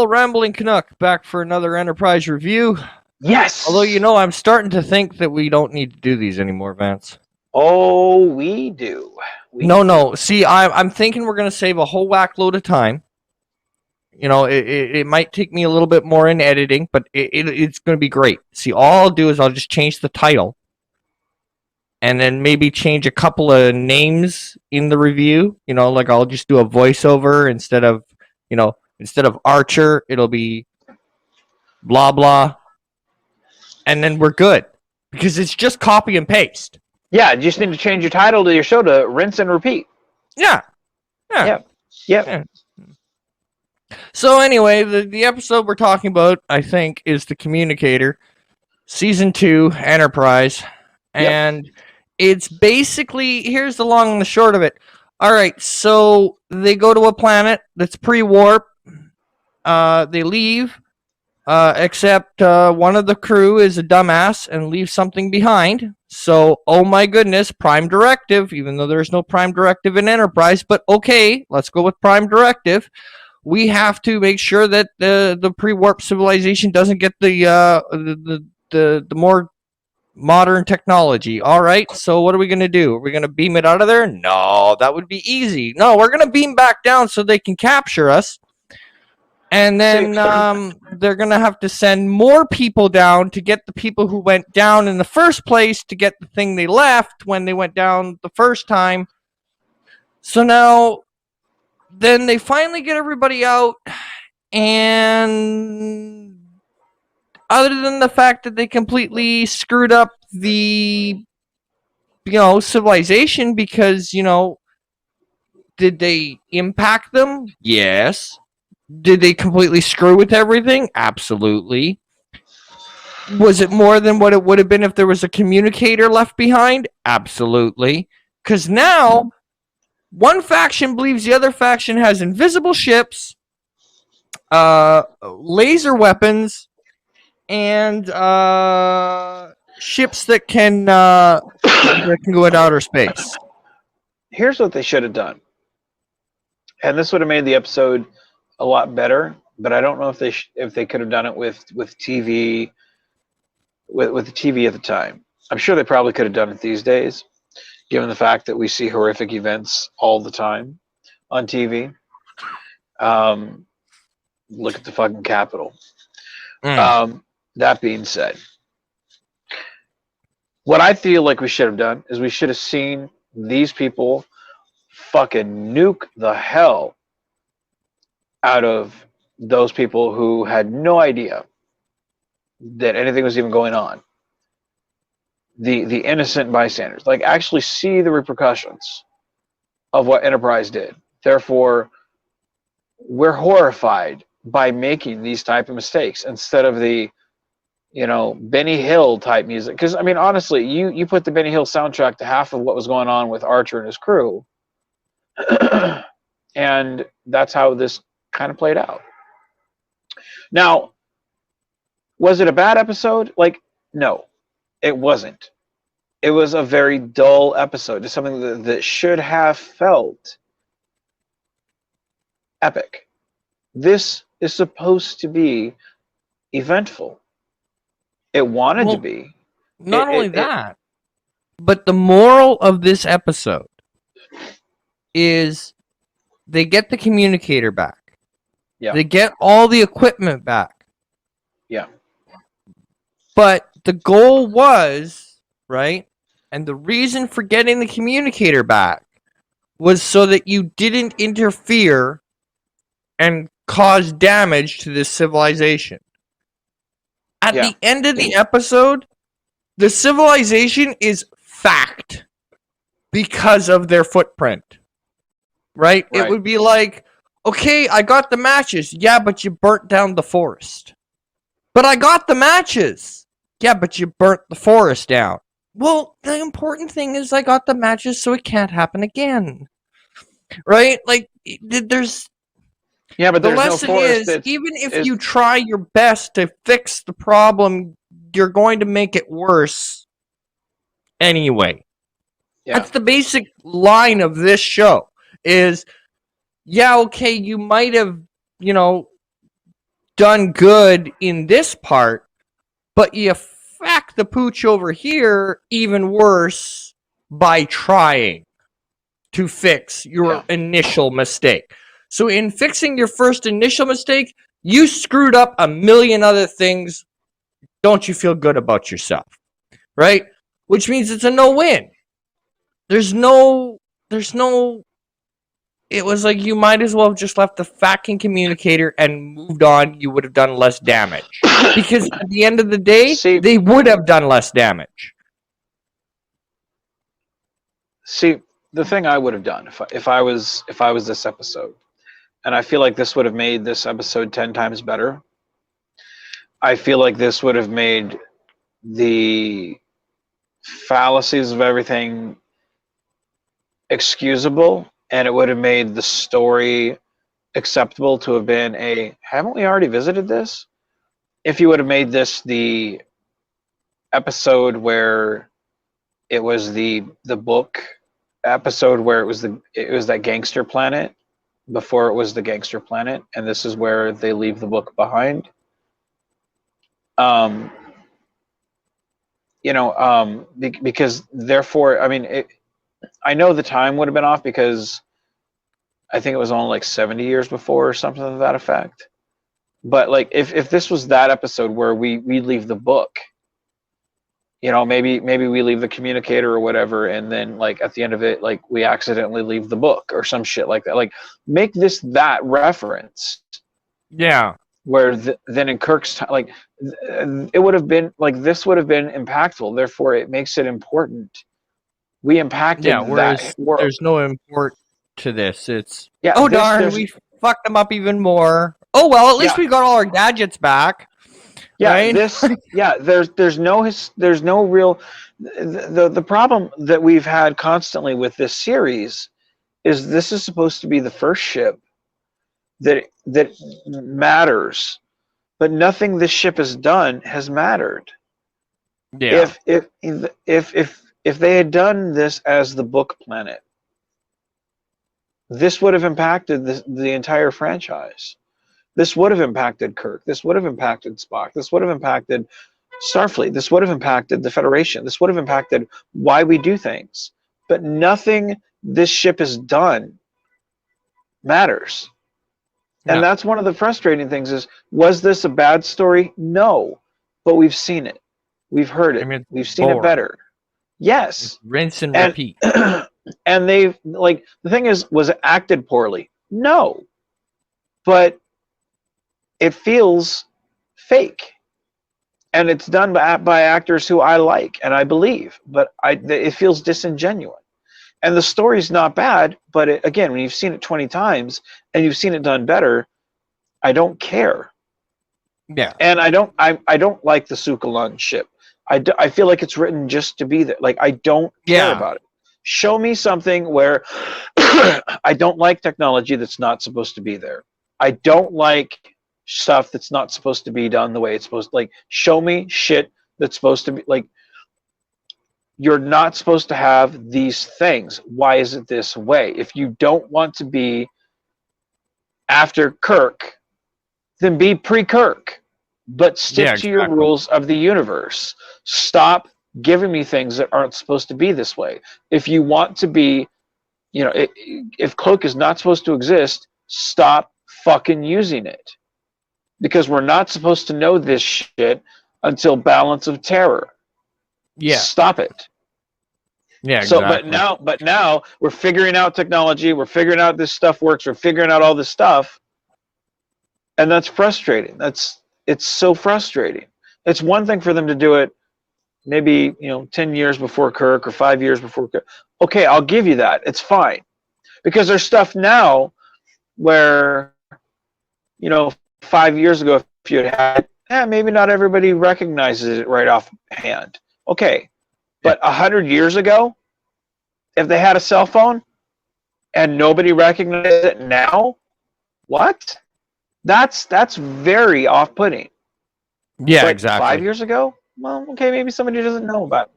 Rambling Canuck back for another Enterprise review. Yes! Although, I'm starting to think that we don't need to do these anymore, Vance. Oh, we do. No. See, I'm thinking we're going to save a whole whack load of time. It might take me a little bit more in editing, but it's going to be great. See, all I'll do is I'll just change the title. And then maybe change a couple of names in the review. Like I'll just do a voiceover instead of Archer, it'll be blah blah. And then we're good. Because it's just copy and paste. Yeah, you just need to change your title to your show to rinse and repeat. Yeah. Yep. So anyway, the episode we're talking about, I think, is The Communicator, Season 2, Enterprise. And it's basically, here's the long and the short of it. All right, so they go to a planet that's pre-warp. They leave, except one of the crew is a dumbass and leaves something behind. So, oh my goodness, Prime Directive, even though there's no Prime Directive in Enterprise. But okay, let's go with Prime Directive. We have to make sure that the pre-warp civilization doesn't get the more modern technology. All right, so what are we going to do? Are we going to beam it out of there? No, that would be easy. No, we're going to beam back down so they can capture us. And then they're going to have to send more people down to get the people who went down in the first place to get the thing they left when they went down the first time. So now, then they finally get everybody out, and other than the fact that they completely screwed up the, civilization because, did they impact them? Yes. Did they completely screw with everything? Absolutely. Was it more than what it would have been if there was a communicator left behind? Absolutely. Because now, one faction believes the other faction has invisible ships, laser weapons, and ships that can go in outer space. Here's what they should have done, and this would have made the episode a lot better. But I don't know if they could have done it with TV, with the TV at the time. I'm sure they probably could have done it these days, given the fact that we see horrific events all the time on TV. Look at the fucking Capitol. That being said, what I feel like we should have done is we should have seen these people fucking nuke the hell out of those people who had no idea that anything was even going on. The innocent bystanders. Like, actually see the repercussions of what Enterprise did. Therefore, we're horrified by making these type of mistakes instead of the Benny Hill type music. Because, I mean, honestly, you put the Benny Hill soundtrack to half of what was going on with Archer and his crew, and that's how this kind of played out. Now, was it a bad episode? Like, no, it wasn't. It was a very dull episode. It's something that should have felt epic. This is supposed to be eventful. It wanted to be. Not only that, but the moral of this episode is they get the communicator back. Yeah. They get all the equipment back. Yeah. But the goal was, right? And the reason for getting the communicator back was so that you didn't interfere and cause damage to this civilization. At the end of the episode, the civilization is fact because of their footprint. Right? It would be like, okay, I got the matches. Yeah, but you burnt down the forest. But I got the matches. Yeah, but you burnt the forest down. Well, the important thing is I got the matches so it can't happen again. Right? Like, there's... Yeah, but the lesson is, even if you try your best to fix the problem, you're going to make it worse anyway. Yeah. That's the basic line of this show is, yeah, okay, you might have, done good in this part, but you fuck the pooch over here even worse by trying to fix your initial mistake. So in fixing your first initial mistake, you screwed up a million other things. Don't you feel good about yourself? Right? Which means it's a no-win. There's no it was like you might as well have just left the fucking communicator and moved on. You would have done less damage. Because at the end of the day, they would have done less damage. See, the thing I would have done if I was this episode, and I feel like this would have made this episode 10 times better. I feel like this would have made the fallacies of everything excusable, and it would have made the story acceptable to have been haven't we already visited this? If you would have made this the episode where it was the book episode where it was that gangster planet before it was the gangster planet, and this is where they leave the book behind. Because therefore, I mean, I know the time would have been off because I think it was only like 70 years before or something to that effect. But like, if this was that episode where we leave the book, maybe we leave the communicator or whatever, and then like at the end of it, like we accidentally leave the book or some shit like that. Like, make this that reference. Yeah. Where then in Kirk's time, like it would have been like this would have been impactful. Therefore, it makes it important. We impacted that world. There's no import to this. It's darn, we fucked them up even more. Oh well, at least we got all our gadgets back. Yeah, right? There's no real the problem that we've had constantly with this series is this is supposed to be the first ship that matters, but nothing this ship has done has mattered. Yeah. If they had done this as the book planet, this would have impacted the entire franchise. This would have impacted Kirk. This would have impacted Spock. This would have impacted Starfleet. This would have impacted the Federation. This would have impacted why we do things. But nothing this ship has done matters. And that's one of the frustrating things is, was this a bad story? No. But we've seen it. We've heard it. We've seen it better. Yes. It's rinse and repeat. And they've, like, the thing is, was it acted poorly? No. But it feels fake. And it's done by actors who I like and I believe. But it feels disingenuous. And the story's not bad, but again, when you've seen it 20 times and you've seen it done better, I don't care. Yeah. And I don't like the Sukalan ship. I feel like it's written just to be there. Like, I don't care about it. Show me something where I don't like technology that's not supposed to be there. I don't like stuff that's not supposed to be done the way it's supposed to. Like, show me shit that's supposed to be, like, you're not supposed to have these things. Why is it this way? If you don't want to be after Kirk, then be pre-Kirk. But stick to your rules of the universe. Stop giving me things that aren't supposed to be this way. If you want to be, if Cloak is not supposed to exist, stop fucking using it. Because we're not supposed to know this shit until Balance of Terror. Yeah. Stop it. Yeah, so exactly. but now we're figuring out technology, we're figuring out this stuff works, we're figuring out all this stuff. And that's frustrating. It's so frustrating. It's one thing for them to do it maybe, 10 years before Kirk or 5 years before Kirk. Okay, I'll give you that. It's fine. Because there's stuff now where 5 years ago, if you had maybe not everybody recognizes it right offhand. Okay. But 100 years ago, if they had a cell phone and nobody recognized it now, what? That's very off-putting. Yeah, but exactly. 5 years ago, well, okay, maybe somebody doesn't know about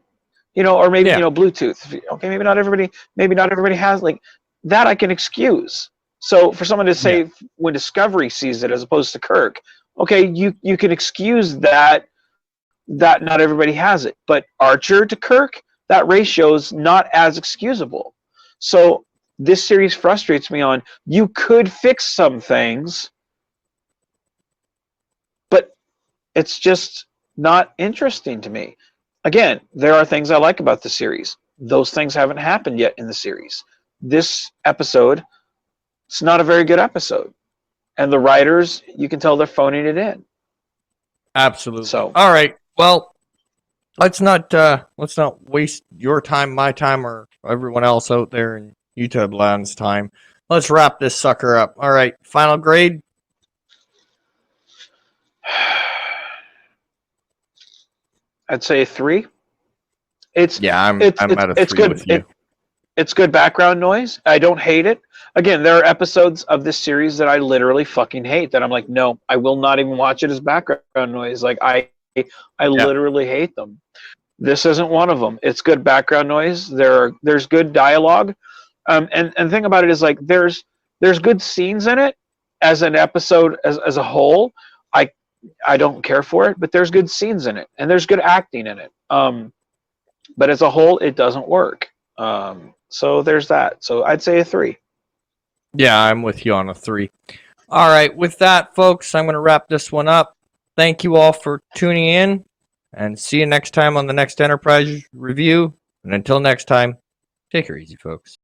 it. Or maybe Bluetooth. Okay, maybe not everybody has, like, that I can excuse. So for someone to say when Discovery sees it as opposed to Kirk, Okay, you can excuse that not everybody has it, but Archer to Kirk, that ratio is not as excusable. So this series frustrates me on you could fix some things, but it's just not interesting to me. Again, there are things I like about the series. Those things haven't happened yet in the series. This episode, it's not a very good episode. And the writers, you can tell they're phoning it in. Absolutely. So, all right. Well, let's not waste your time, my time, or everyone else out there in YouTube land's time. Let's wrap this sucker up. All right. Final grade. I'd say 3. It's Yeah, I'm at a it's 3 good. with you. It's good background noise. I don't hate it. Again, there are episodes of this series that I literally fucking hate. That I'm like, no, I will not even watch it as background noise. Like I literally hate them. This isn't one of them. It's good background noise. There's good dialogue, and the thing about it is like there's good scenes in it as an episode as a whole. I I don't care for it, but there's good scenes in it and there's good acting in it. But as a whole, it doesn't work. So there's that. So I'd say a 3. Yeah, I'm with you on a 3. All right, with that, folks, I'm going to wrap this one up. Thank you all for tuning in, and see you next time on the next Enterprise review. And until next time, take her easy, folks.